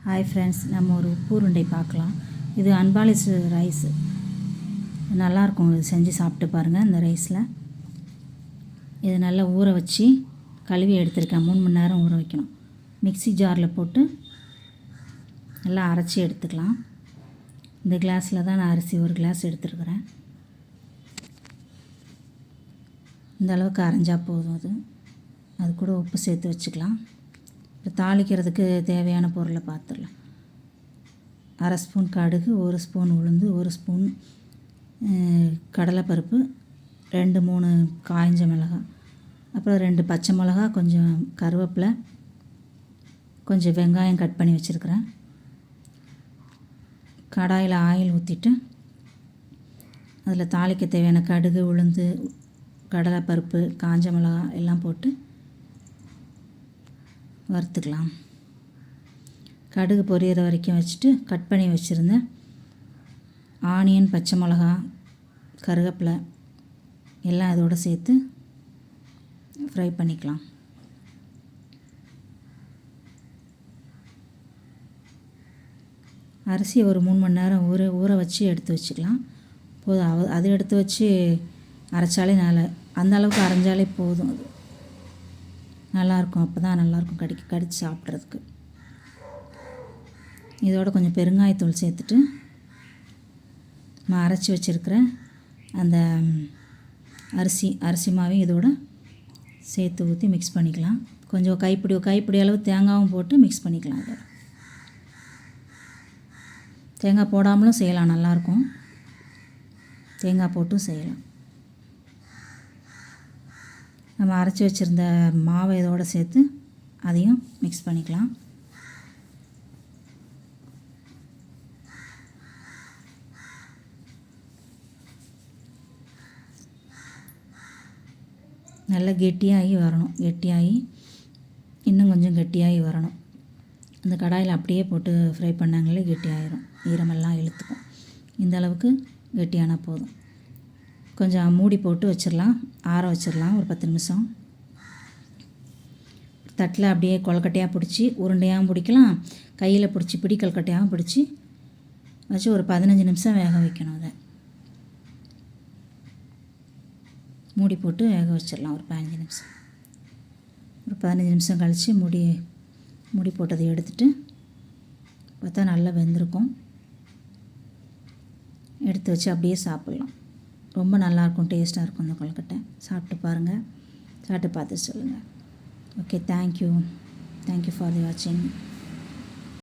Hi friends, நம்ம ஒரு உப்பு உருண்டை பார்க்கலாம். இது அன்பாலிஷ்டு ரைஸு, நல்லாயிருக்கும். இது செஞ்சு சாப்பிட்டு பாருங்கள். இந்த ரைஸில் இது நல்லா ஊற வச்சு கழுவி எடுத்துருக்கேன். 3 மணி நேரம் ஊற வைக்கணும். மிக்ஸி ஜாரில் போட்டு நல்லா அரைச்சி எடுத்துக்கலாம். இந்த கிளாஸில் தான் நான் அரிசி 1 கிளாஸ் எடுத்துருக்கிறேன். இந்த அளவுக்கு அரைஞ்சா போதும். அது கூட உப்பு சேர்த்து வச்சுக்கலாம். இப்போ தாளிக்கிறதுக்கு தேவையான பொருளை பார்த்துடலாம். 1/2 ஸ்பூன் கடுகு, 1 ஸ்பூன் உளுந்து, 1 ஸ்பூன் கடலைப்பருப்பு, 2-3 காய்ஞ்ச மிளகாய், அப்புறம் 2 பச்சை மிளகாய், கொஞ்சம் கருவேப்பிலை, கொஞ்சம் வெங்காயம் கட் பண்ணி வச்சுருக்கிறேன். கடாயில் ஆயில் ஊற்றிட்டு அதில் தாளிக்க தேவையான கடுகு, உளுந்து, கடலைப்பருப்பு, காஞ்ச மிளகாய் எல்லாம் போட்டு வறுத்துக்கலாம். கடுகு பொரியிற வரைக்கும் வச்சுட்டு கட் பண்ணி வச்சுருந்தேன் ஆனியன், பச்சை மிளகா, கருவேப்பிலை எல்லாம் இதோடு சேர்த்து ஃப்ரை பண்ணிக்கலாம். அரிசி ஒரு 3 மணி நேரம் ஊற வச்சு எடுத்து வச்சுக்கலாம். போதும். அது எடுத்து வச்சு அரைச்சாலே அந்த அளவுக்கு அரைஞ்சாலே போதும். அது நல்லாயிருக்கும். அப்போ தான் நல்லாயிருக்கும் கடித்து சாப்பிட்றதுக்கு. இதோட கொஞ்சம் பெருங்காயத்தூள் சேர்த்துட்டு நான் அரைச்சி வச்சுருக்கிற அந்த அரிசி மாவையும் இதோட சேர்த்து ஊற்றி மிக்ஸ் பண்ணிக்கலாம். கொஞ்சம் கைப்பிடி அளவு தேங்காயும் போட்டு மிக்ஸ் பண்ணிக்கலாம். அதை தேங்காய் போடாமலும் செய்யலாம், நல்லாயிருக்கும். தேங்காய் போட்டும் செய்யலாம். நம்ம அரைச்சி வச்சுருந்த மாவை இதோடு சேர்த்து அதையும் மிக்ஸ் பண்ணிக்கலாம். நல்லா கெட்டியாகி வரணும். இன்னும் கொஞ்சம் கெட்டியாகி வரணும். அந்த கடாயில் அப்படியே போட்டு ஃப்ரை பண்ணாங்களே கெட்டியாயிரும். ஈரமெல்லாம் இழுத்துக்கும். இந்த அளவுக்கு கெட்டியான போதும். கொஞ்சம் மூடி போட்டு வச்சிடலாம், ஆற வச்சிடலாம் ஒரு 10 நிமிஷம். தட்டில் அப்படியே கொழுக்கட்டையாக பிடிச்சி உருண்டையாகவும் பிடிக்கலாம், கையில் பிடிச்சி கொழுக்கட்டையாகவும் பிடிச்சி வச்சு ஒரு 15 நிமிஷம் வேக வைக்கணும். அதை மூடி போட்டு வேக வச்சிடலாம் ஒரு 15 நிமிஷம். ஒரு 15 நிமிஷம் கழித்து மூடி போட்டதை எடுத்துகிட்டு பார்த்தா நல்லா வெந்திருக்கும். எடுத்து வச்சு அப்படியே சாப்பிட்லாம். ரொம்ப நல்லாயிருக்கும், டேஸ்ட்டாக இருக்கும் இந்த கொழுக்கட்டை. சாப்பிட்டு பாருங்கள். சாப்பிட்டு பார்த்து சொல்லுங்கள். ஓகே, தேங்க்யூ ஃபார் வாட்சிங்.